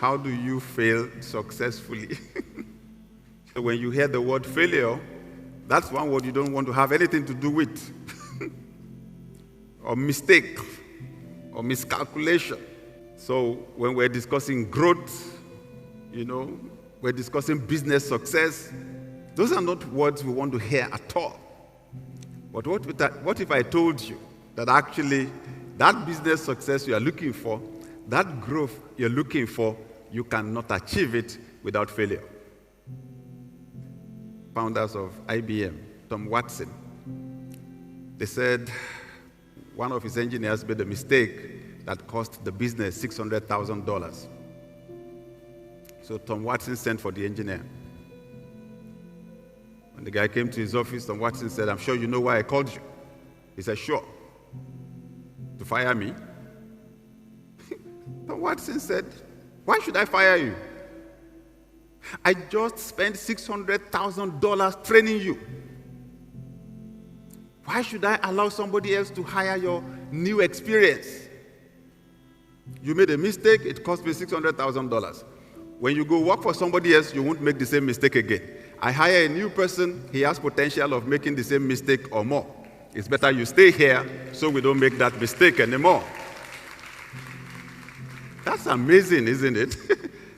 how do you fail successfully? So when you hear the word failure, that's one word you don't want to have anything to do with. Or mistake, or miscalculation. So when we're discussing growth, we're discussing business success, those are not words we want to hear at all. But what if I told you that actually that business success you are looking for, that growth you're looking for, you cannot achieve it without failure? Founders of IBM, Tom Watson, they said one of his engineers made a mistake that cost the business $600,000. So Tom Watson sent for the engineer. When the guy came to his office, Tom Watson said, "I'm sure you know why I called you." He said, "Sure." "To fire me?" Tom Watson said, "Why should I fire you? I just spent $600,000 training you. Why should I allow somebody else to hire your new experience? You made a mistake, it cost me $600,000. When you go work for somebody else, you won't make the same mistake again. I hire a new person, he has potential of making the same mistake or more. It's better you stay here so we don't make that mistake anymore." That's amazing, isn't it?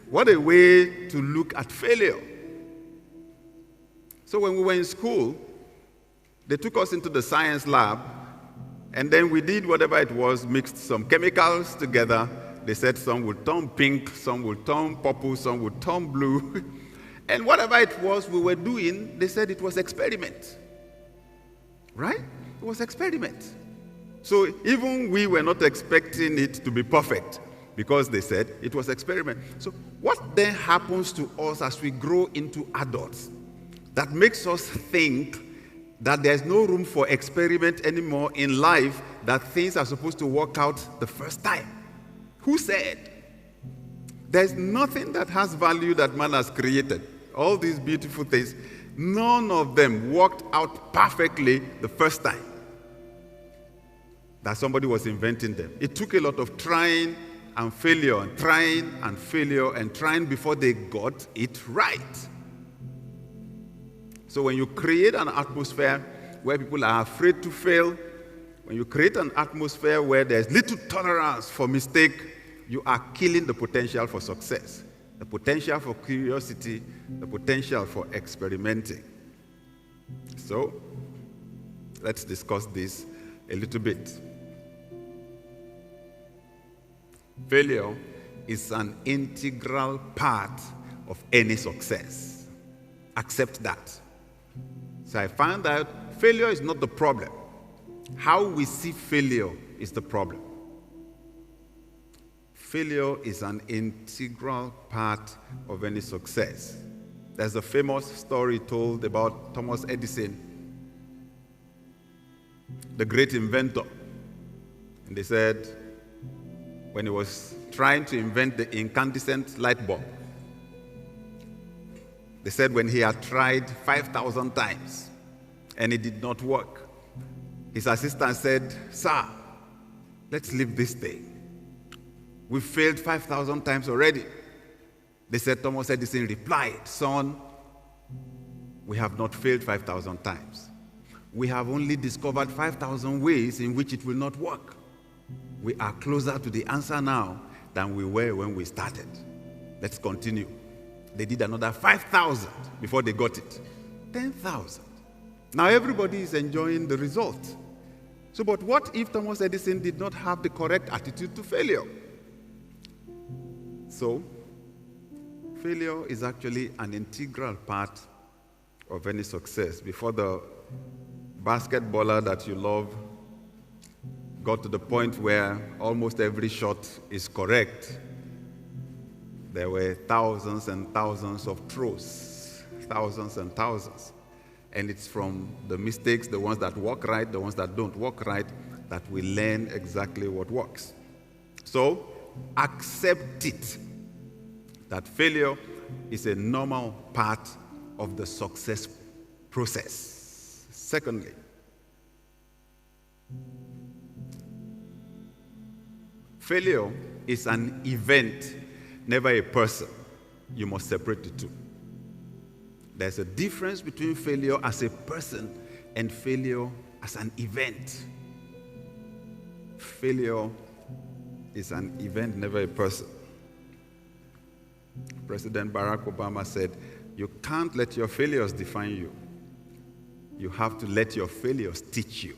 What a way to look at failure. So when we were in school, they took us into the science lab, and then we did whatever it was, mixed some chemicals together. They said some would turn pink, some would turn purple, some would turn blue. And whatever it was we were doing, they said it was experiment. Right? It was experiment. So even we were not expecting it to be perfect, because they said it was experiment. So what then happens to us as we grow into adults that makes us think that there's no room for experiment anymore in life, that things are supposed to work out the first time? Who said? There's nothing that has value that man has created. All these beautiful things, none of them worked out perfectly the first time that somebody was inventing them. It took a lot of trying and failure, and trying and failure, and trying before they got it right. So when you create an atmosphere where people are afraid to fail, when you create an atmosphere where there's little tolerance for mistake, you are killing the potential for success, the potential for curiosity, the potential for experimenting. So let's discuss this a little bit. Failure is an integral part of any success. Accept that. So I found out failure is not the problem. How we see failure is the problem. Failure is an integral part of any success. There's a famous story told about Thomas Edison, the great inventor. And they said, when he was trying to invent the incandescent light bulb, they said when he had tried 5,000 times and it did not work, his assistant said, "Sir, let's leave this thing. We failed 5,000 times already." They said, Thomas Edison replied, "Son, we have not failed 5,000 times. We have only discovered 5,000 ways in which it will not work. We are closer to the answer now than we were when we started. Let's continue." They did another 5,000 before they got it. 10,000. Now everybody is enjoying the result. So, but what if Thomas Edison did not have the correct attitude to failure? So, failure is actually an integral part of any success. Before the basketballer that you love got to the point where almost every shot is correct, there were thousands and thousands of throws, thousands and thousands. And it's from the mistakes, the ones that work right, the ones that don't work right, that we learn exactly what works. So, accept it, that failure is a normal part of the success process. Secondly, failure is an event never a person. You must separate the two. There's a difference between failure as a person and failure as an event. Failure is an event, never a person. President Barack Obama said, you can't let your failures define you. You have to let your failures teach you.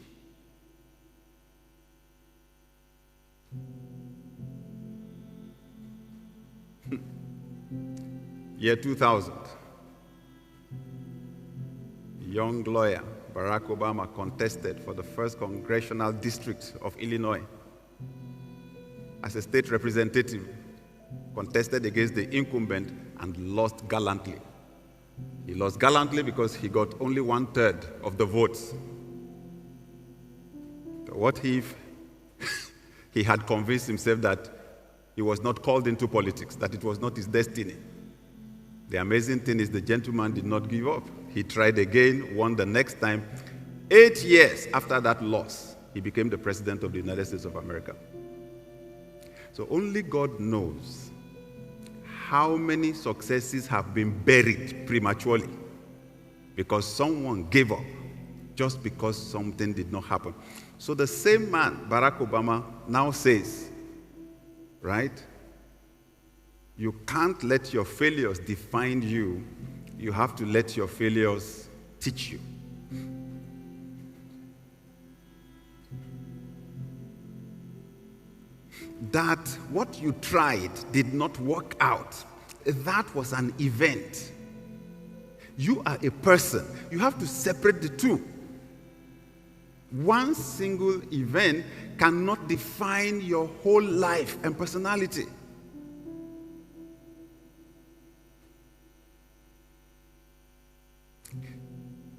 Year 2000. Young lawyer Barack Obama contested for the 1st Congressional District of Illinois. As a state representative, contested against the incumbent and lost gallantly. He lost gallantly because he got only 1/3 of the votes. What if he had convinced himself that he was not called into politics, that it was not his destiny? The amazing thing is the gentleman did not give up. He tried again, won the next time. 8 years after that loss, he became the President of the United States of America. So only God knows how many successes have been buried prematurely because someone gave up just because something did not happen. So the same man, Barack Obama, now says, right? You can't let your failures define you. You have to let your failures teach you. That what you tried did not work out. That was an event. You are a person. You have to separate the two. One single event cannot define your whole life and personality.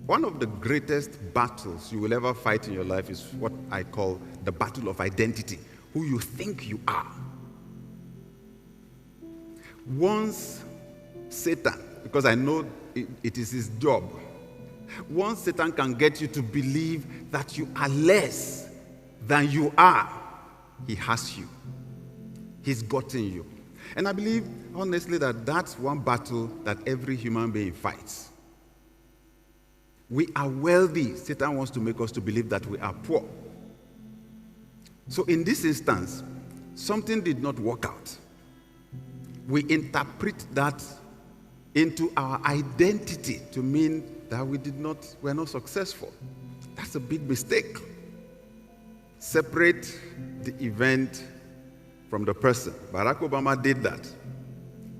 One of the greatest battles you will ever fight in your life is what I call the battle of identity, who you think you are. Once Satan, because I know it is his job, once Satan can get you to believe that you are less than you are, he has you. He's gotten you. And I believe, honestly, that that's one battle that every human being fights. We are wealthy. Satan wants to make us to believe that we are poor. So in this instance, something did not work out. We interpret that into our identity to mean that we're not successful. That's a big mistake. Separate the event from the person. Barack Obama did that.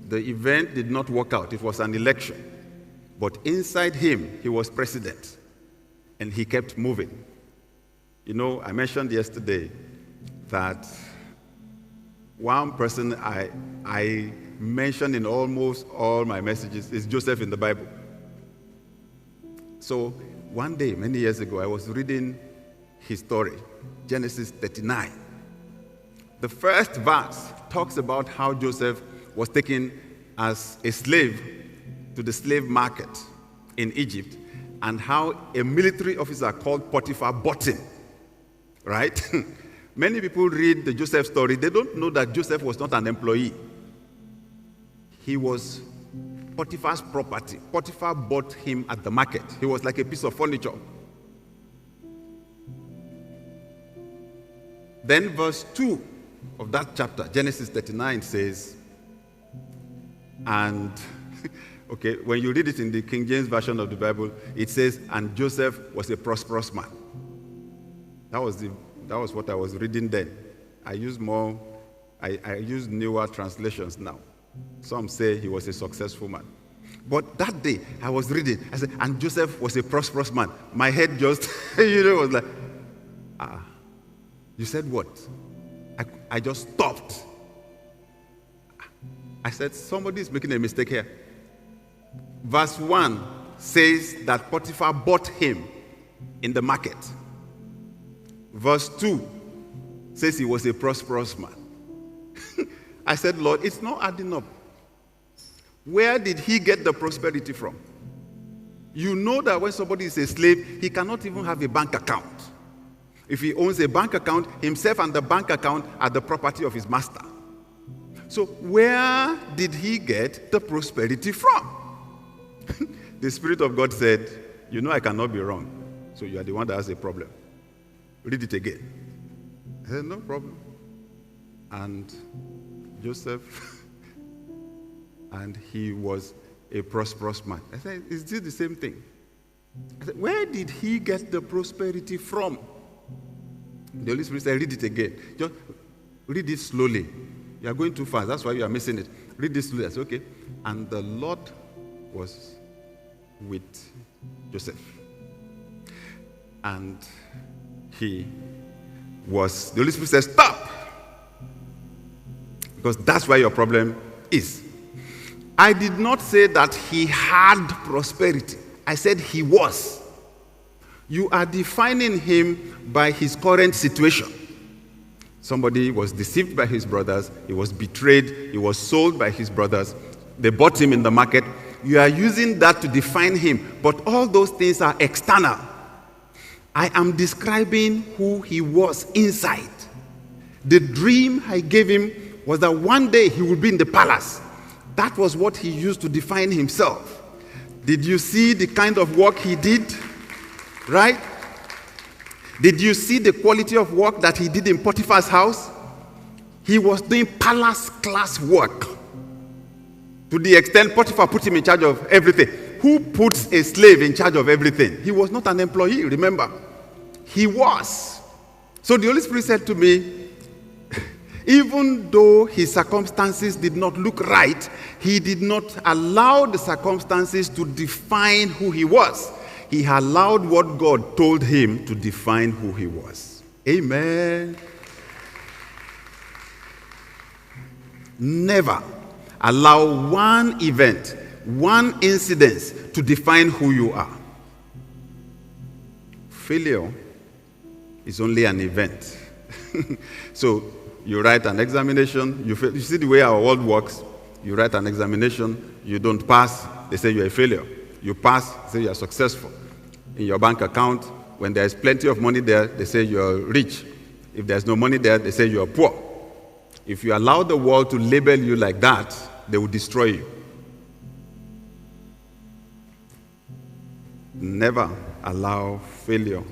The event did not work out. It was an election. But inside him, he was president, and he kept moving. You know, I mentioned yesterday that one person I mentioned in almost all my messages is Joseph in the Bible. So one day, many years ago, I was reading his story, Genesis 39. The first verse talks about how Joseph was taken as a slave to the slave market in Egypt, and how a military officer called Potiphar bought him, right? Many people read the Joseph story. They don't know that Joseph was not an employee. He was Potiphar's property. Potiphar bought him at the market. He was like a piece of furniture. Then verse 2 of that chapter, Genesis 39, says, and okay, when you read it in the King James Version of the Bible, it says, and Joseph was a prosperous man. That was what I was reading then. I use newer translations now. Some say he was a successful man. But that day, I was reading, I said, and Joseph was a prosperous man. My head just, was like, you said what? I just stopped. I said, somebody is making a mistake here. Verse 1 says that Potiphar bought him in the market. Verse 2 says he was a prosperous man. I said, Lord, it's not adding up. Where did he get the prosperity from? You know that when somebody is a slave, he cannot even have a bank account. If he owns a bank account, himself and the bank account are the property of his master. So where did he get the prosperity from? The Spirit of God said, you know I cannot be wrong. So you are the one that has a problem. Read it again. I said, no problem. And Joseph, and he was a prosperous man. I said, is this the same thing? I said, where did he get the prosperity from? The Holy Spirit said, read it again. Just read it slowly. You are going too fast. That's why you are missing it. Read this slowly. I said, okay. And the Lord was with Joseph. And the Holy Spirit said, stop. Because that's where your problem is. I did not say that he had prosperity. I said he was. You are defining him by his current situation. Somebody was deceived by his brothers. He was betrayed. He was sold by his brothers. They bought him in the market. You are using that to define him. But all those things are external. I am describing who he was inside. The dream I gave him was that one day he would be in the palace. That was what he used to define himself. Did you see the kind of work he did? Right? Did you see the quality of work that he did in Potiphar's house? He was doing palace class work. To the extent Potiphar put him in charge of everything. Who puts a slave in charge of everything? He was not an employee, remember. He was. So the Holy Spirit said to me, even though his circumstances did not look right, he did not allow the circumstances to define who he was. He allowed what God told him to define who he was. Amen. Never allow one event, one incident to define who you are. Failure is only an event. So you write an examination, you fail. You see the way our world works. You write an examination, you don't pass, they say you're a failure. You pass, they say you're successful. In your bank account, when there's plenty of money there, they say you're rich. If there's no money there, they say you're poor. If you allow the world to label you like that, they will destroy you. Never allow failure,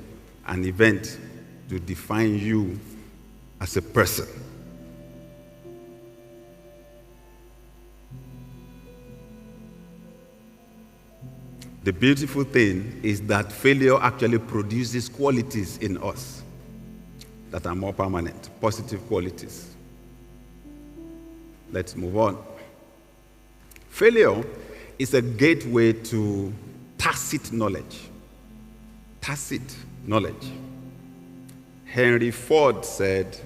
an event, to define you as a person. The beautiful thing is that failure actually produces qualities in us that are more permanent, positive qualities. Let's move on. Failure is a gateway to tacit knowledge. Tacit knowledge. Henry Ford said,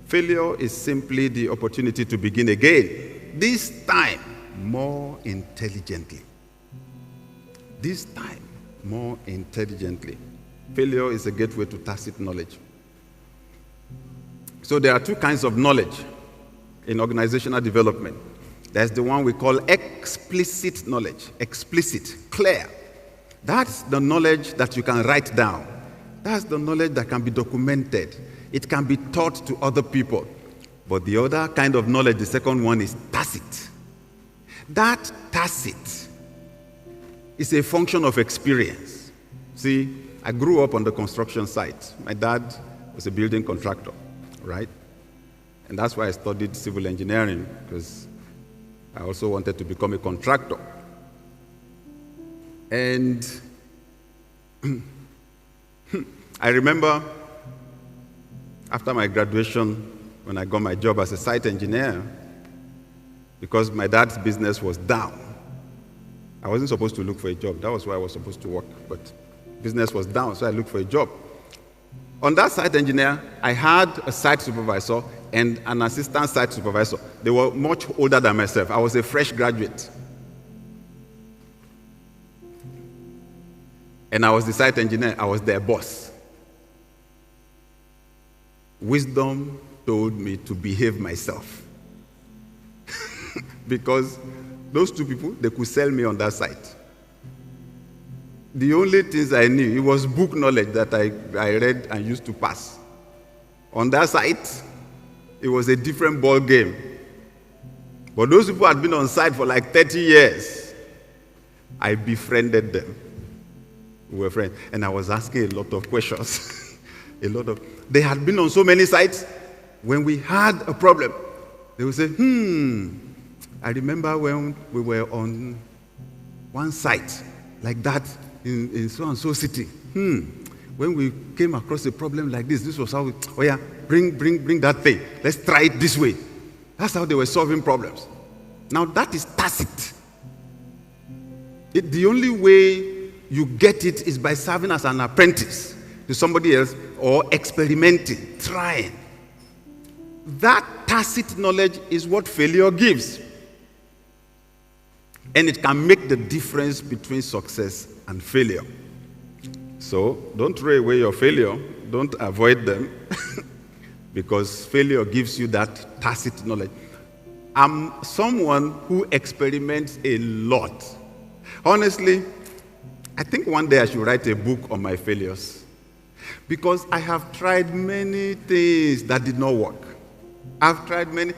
failure is simply the opportunity to begin again, this time more intelligently. This time more intelligently. Failure is a gateway to tacit knowledge. So there are two kinds of knowledge in organizational development. There's the one we call explicit knowledge. Explicit, clear. That's the knowledge that you can write down. That's the knowledge that can be documented. It can be taught to other people. But the other kind of knowledge, the second one, is tacit. That tacit is a function of experience. See, I grew up on the construction site. My dad was a building contractor, right? And that's why I studied civil engineering, because I also wanted to become a contractor. And I remember after my graduation, when I got my job as a site engineer, because my dad's business was down. I wasn't supposed to look for a job. That was where I was supposed to work. But business was down, so I looked for a job. On that site engineer, I had a site supervisor and an assistant site supervisor. They were much older than myself. I was a fresh graduate. And I was the site engineer. I was their boss. Wisdom told me to behave myself. Because those two people, they could sell me on that site. The only things I knew, it was book knowledge that I read and used to pass. On that site, it was a different ball game. But those people had been on site for like 30 years. I befriended them. We were friends. And I was asking a lot of questions. They had been on so many sites. When we had a problem, they would say, I remember when we were on one site like that in so-and-so city. When we came across a problem like this was how bring that thing. Let's try it this way. That's how they were solving problems. Now that is tacit. The only way you get it is by serving as an apprentice to somebody else or experimenting, trying. That tacit knowledge is what failure gives. And it can make the difference between success and failure. So don't throw away your failure. Don't avoid them. Because failure gives you that tacit knowledge. I'm someone who experiments a lot. Honestly, I think one day I should write a book on my failures. Because I have tried many things that did not work. I've tried many,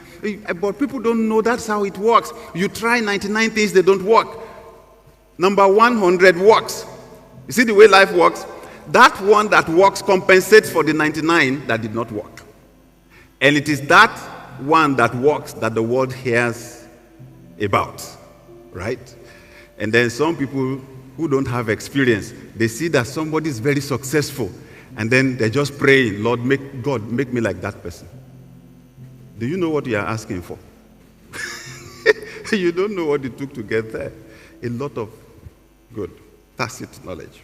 but people don't know that's how it works. You try 99 things, they don't work. Number 100 works. You see the way life works? That one that works compensates for the 99 that did not work. And it is that one that works that the world hears about, right? And then some people who don't have experience, they see that somebody is very successful, and then they're just praying, Lord, make me like that person. Do you know what you are asking for? You don't know what it took to get there. A lot of good, tacit knowledge.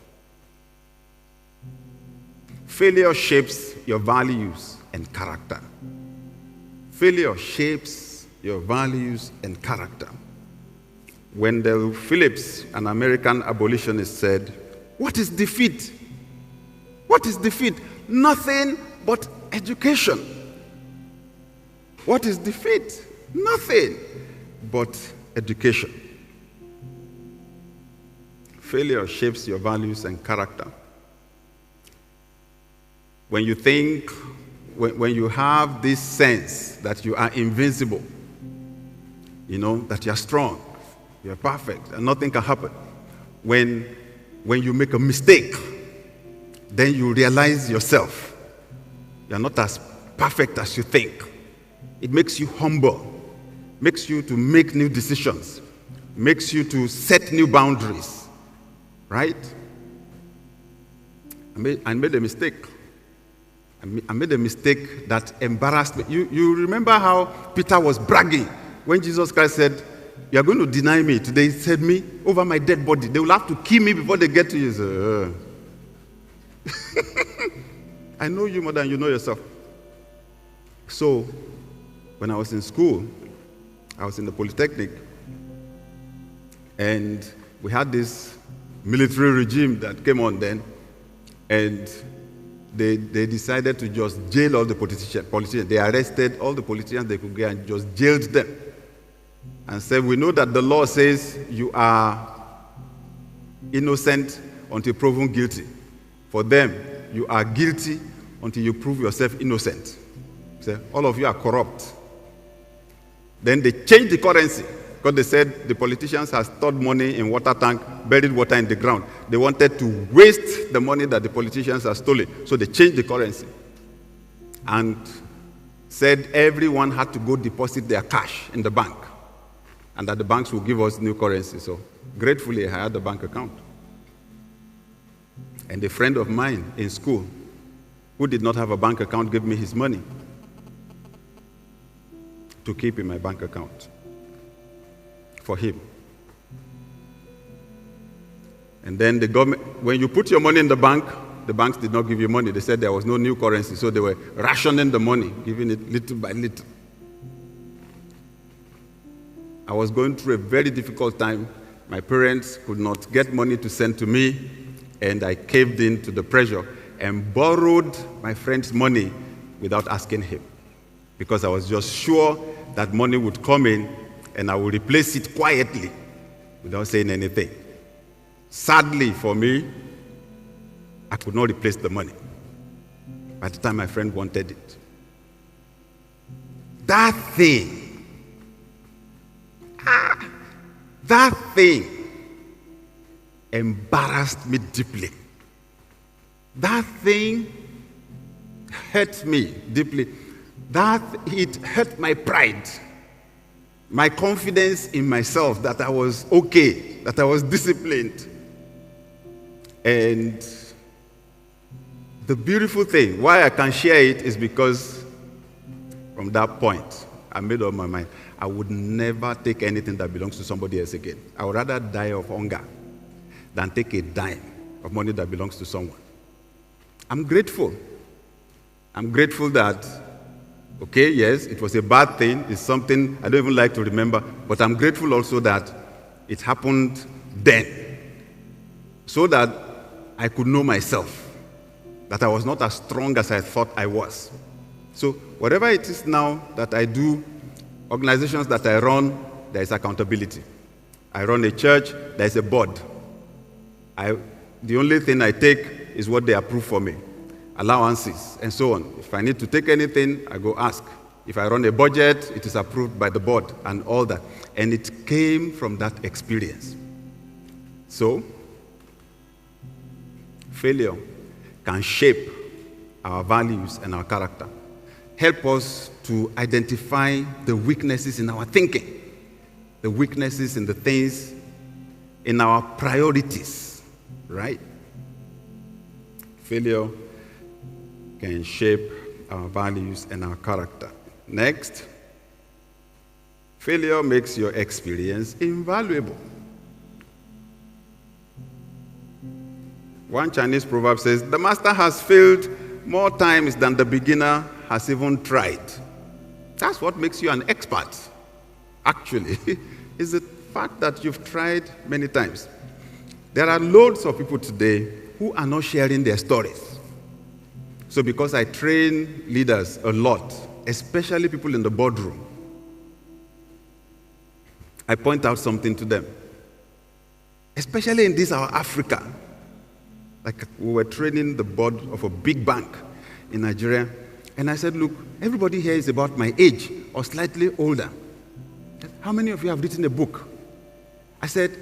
Failure shapes your values and character. Failure shapes your values and character. Wendell Phillips, an American abolitionist, said, "What is defeat? What is defeat? Nothing but education." What is defeat? Nothing but education. Failure shapes your values and character. When you think, when you have this sense that you are invincible, that you are strong, you are perfect, and nothing can happen. When you make a mistake, then you realize yourself. You are not as perfect as you think. It makes you humble, makes you to make new decisions, makes you to set new boundaries, right? I made a mistake. I made a mistake that embarrassed me. You remember how Peter was bragging when Jesus Christ said, "You are going to deny me today." He said, "Me over my dead body. They will have to kill me before they get to you." I know you more than you know yourself. So, when I was in school, I was in the Polytechnic, and we had this military regime that came on then, and they decided to just jail all the politicians. They arrested all the politicians they could get and just jailed them. And said, "We know that the law says you are innocent until proven guilty. For them, you are guilty until you prove yourself innocent. So all of you are corrupt." Then they changed the currency because they said the politicians have stored money in water tank, buried water in the ground. They wanted to waste the money that the politicians have stolen. So they changed the currency and said everyone had to go deposit their cash in the bank and that the banks will give us new currency. So gratefully, I had a bank account. And a friend of mine in school who did not have a bank account gave me his money to keep in my bank account for him. And then the government, when you put your money in the banks did not give you money. They said there was no new currency, so they were rationing the money, giving it little by little. I was going through a very difficult time. My parents could not get money to send to me, and I caved in to the pressure and borrowed my friend's money without asking him, because I was just sure that money would come in and I would replace it quietly without saying anything. Sadly for me, I could not replace the money by the time my friend wanted it. That thing That thing embarrassed me deeply. That thing hurt me deeply. It hurt my pride, my confidence in myself that I was okay, that I was disciplined. And the beautiful thing, why I can share it, is because from that point, I made up my mind. I would never take anything that belongs to somebody else again. I would rather die of hunger than take a dime of money that belongs to someone. I'm grateful. I'm grateful that, okay, yes, it was a bad thing. It's something I don't even like to remember. But I'm grateful also that it happened then, so that I could know myself, that I was not as strong as I thought I was. So whatever it is now that I do, organizations that I run, there is accountability. I run a church, there is a board. The only thing I take is what they approve for me, allowances, and so on. If I need to take anything, I go ask. If I run a budget, it is approved by the board and all that. And it came from that experience. So, failure can shape our values and our character. Help us to identify the weaknesses in our thinking, the weaknesses in the things, in our priorities, right? Failure can shape our values and our character. Next, failure makes your experience invaluable. One Chinese proverb says, "The master has failed more times than the beginner has even tried." That's what makes you an expert, actually, is the fact that you've tried many times. There are loads of people today who are not sharing their stories. So because I train leaders a lot, especially people in the boardroom, I point out something to them. Especially in this, our Africa. Like we were training the board of a big bank in Nigeria, and I said, look, everybody here is about my age or slightly older. How many of you have written a book? I said,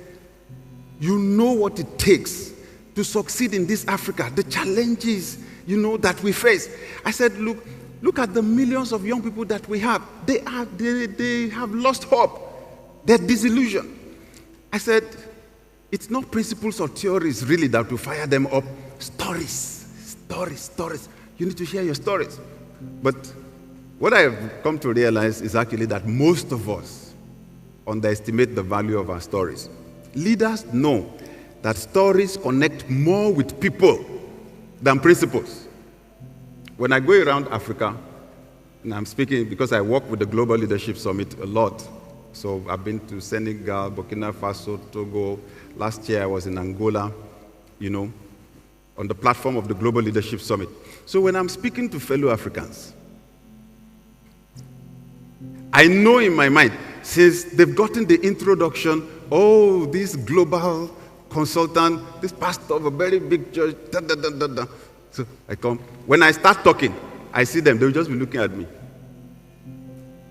you know what it takes to succeed in this Africa, the challenges, that we face. I said, look at the millions of young people that we have. They have lost hope. They're disillusioned. I said, it's not principles or theories really that will fire them up. Stories. You need to share your stories. But what I have come to realize is actually that most of us underestimate the value of our stories. Leaders know that stories connect more with people than principles. When I go around Africa, and I'm speaking because I work with the Global Leadership Summit a lot. So I've been to Senegal, Burkina Faso, Togo. Last year I was in Angola, on the platform of the Global Leadership Summit. So when I'm speaking to fellow Africans, I know in my mind, since they've gotten the introduction, this global consultant, this pastor of a very big church, So I come. When I start talking, I see them, they'll just be looking at me.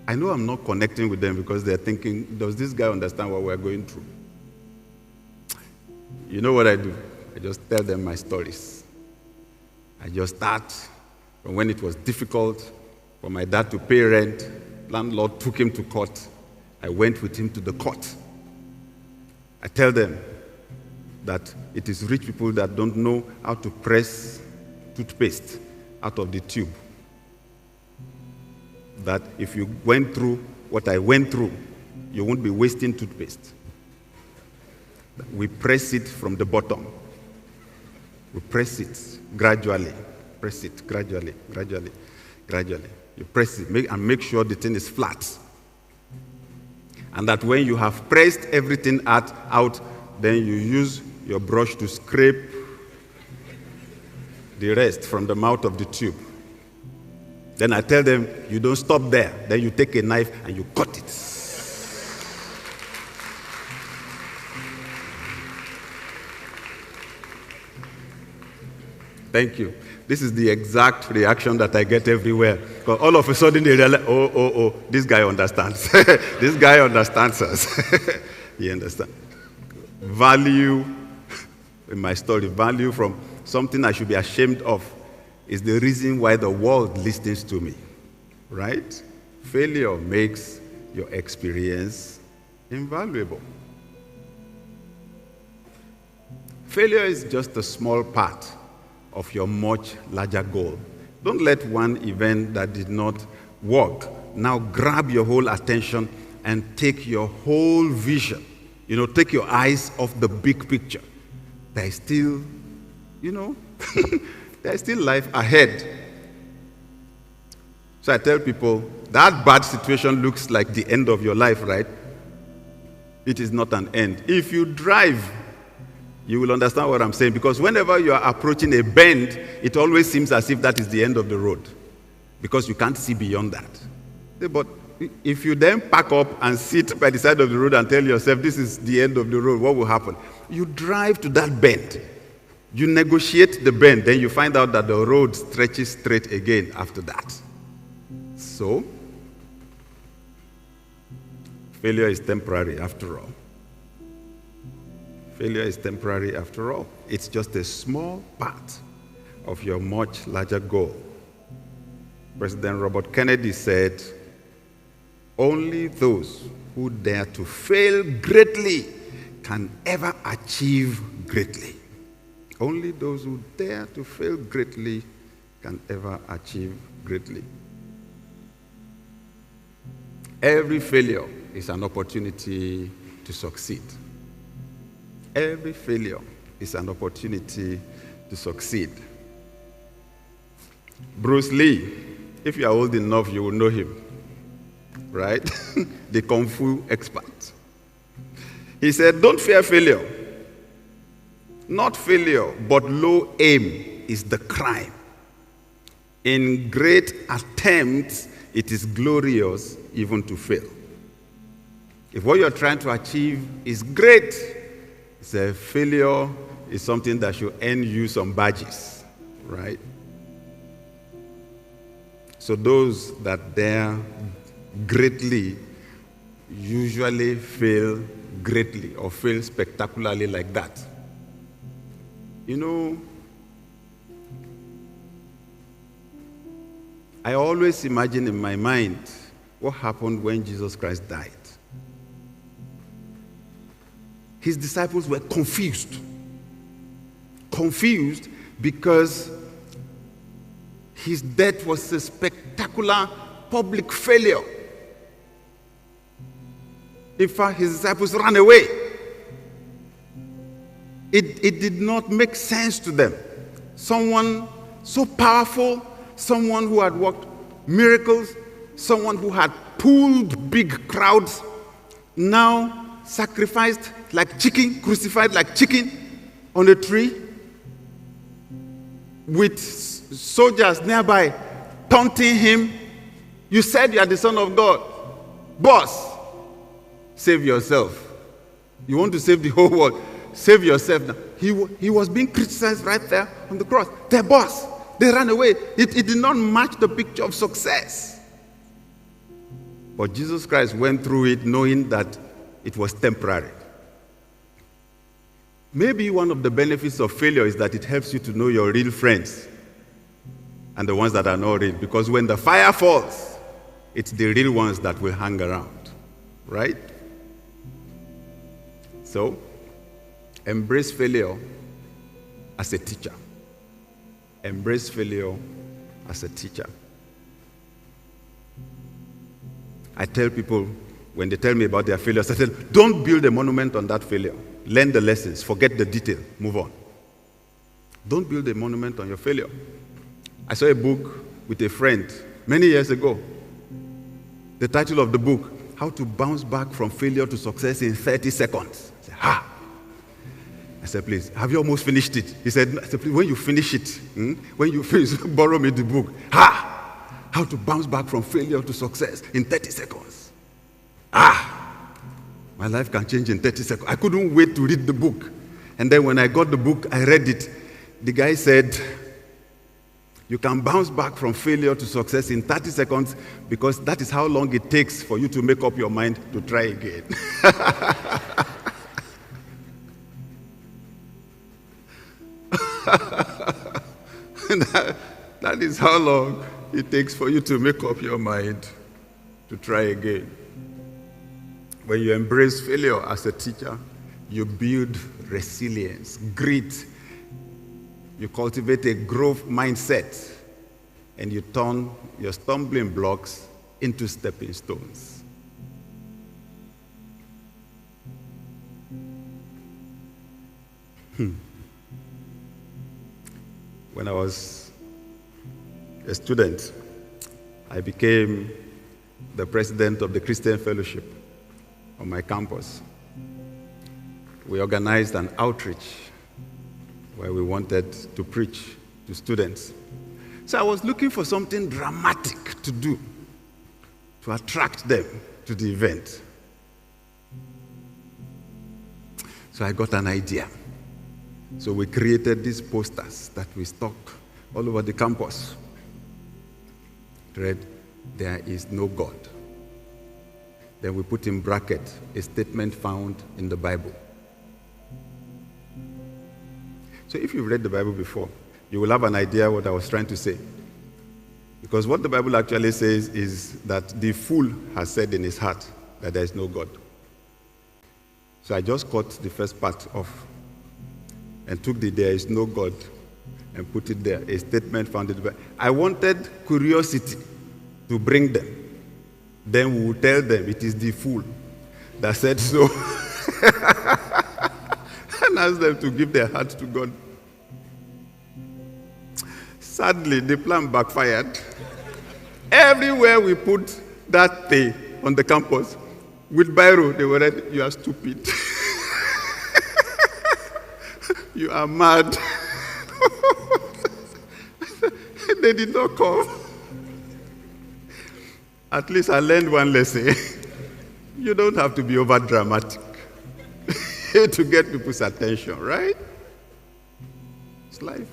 I know I'm not connecting with them because they're thinking, does this guy understand what we're going through? You know what I do? I just tell them my stories. I just start from when it was difficult for my dad to pay rent. Landlord took him to court. I went with him to the court. I tell them that it is rich people that don't know how to press toothpaste out of the tube. That if you went through what I went through, you won't be wasting toothpaste. We press it from the bottom. We press it gradually. Press it gradually. You press it and make sure the thing is flat. And that when you have pressed everything out, then you use your brush to scrape the rest from the mouth of the tube. Then I tell them, you don't stop there. Then you take a knife and you cut it. Thank you. This is the exact reaction that I get everywhere. Because all of a sudden they realize, oh, this guy understands. This guy understands us. He understands. Value, in my story, value from something I should be ashamed of is the reason why the world listens to me. Right? Failure makes your experience invaluable. Failure is just a small part of your much larger goal. Don't let one event that did not work now grab your whole attention and take your whole vision. Take your eyes off the big picture. There is still, there is still life ahead. So I tell people, that bad situation looks like the end of your life, right? It is not an end. If you drive, you will understand what I'm saying, because whenever you are approaching a bend, it always seems as if that is the end of the road, because you can't see beyond that. But if you then pack up and sit by the side of the road and tell yourself this is the end of the road, what will happen? You drive to that bend. You negotiate the bend, then you find out that the road stretches straight again after that. So, failure is temporary after all. Failure is temporary after all. It's just a small part of your much larger goal. President Robert Kennedy said, "Only those who dare to fail greatly can ever achieve greatly." Only those who dare to fail greatly can ever achieve greatly. Every failure is an opportunity to succeed. Every failure is an opportunity to succeed. Bruce Lee, if you are old enough, you will know him, right? The Kung Fu expert. He said, "Don't fear failure. Not failure, but low aim is the crime. In great attempts, it is glorious even to fail." If what you're trying to achieve is great, a failure is something that should earn you some badges, right? So those that dare greatly usually fail greatly or fail spectacularly like that. I always imagine in my mind what happened when Jesus Christ died. His disciples were confused. Confused because his death was a spectacular public failure. In fact, his disciples ran away. It did not make sense to them. Someone so powerful, someone who had worked miracles, someone who had pulled big crowds, now sacrificed like chicken, crucified like chicken on a tree, with soldiers nearby taunting him. "You said you are the Son of God. Boss, save yourself. You want to save the whole world. Save yourself now." He was being criticized right there on the cross. Their boss, they ran away. It did not match the picture of success. But Jesus Christ went through it knowing that it was temporary. Maybe one of the benefits of failure is that it helps you to know your real friends and the ones that are not real. Because when the fire falls, it's the real ones that will hang around, right? So, embrace failure as a teacher. Embrace failure as a teacher. I tell people, when they tell me about their failures, I tell them, don't build a monument on that failure. Learn the lessons, forget the detail, move on. Don't build a monument on your failure. I saw a book with a friend many years ago. The title of the book, How to Bounce Back from Failure to Success in 30 Seconds. I said, ha! I said, please, have you almost finished it? He said, please, when you finish it, when you finish, borrow me the book. Ha! How to Bounce Back from Failure to Success in 30 Seconds. My life can change in 30 seconds. I couldn't wait to read the book. And then when I got the book, I read it. The guy said, You can bounce back from failure to success in 30 seconds because that is how long it takes for you to make up your mind to try again. That is how long it takes for you to make up your mind to try again. When you embrace failure as a teacher, you build resilience, grit. You cultivate a growth mindset, and you turn your stumbling blocks into stepping stones. When I was a student, I became the president of the Christian Fellowship on my campus. We organized an outreach where we wanted to preach to students. So I was looking for something dramatic to do to attract them to the event. So I got an idea. So we created these posters that we stuck all over the campus. It read, "There is no God." Then we put in bracket a statement found in the Bible. So if you've read the Bible before, you will have an idea what I was trying to say. Because what the Bible actually says is that the fool has said in his heart that there is no God. So I just cut the first part off and took the "there is no God" and put it there, a statement found in the Bible. I wanted curiosity to bring them. Then we will tell them it is the fool that said so. And ask them to give their heart to God. Sadly, the plan backfired. Everywhere we put that thing on the campus, with biro, they were ready, "You are stupid." "You are mad." They did not come. At least I learned one lesson. You don't have to be over dramatic to get people's attention, right? It's life.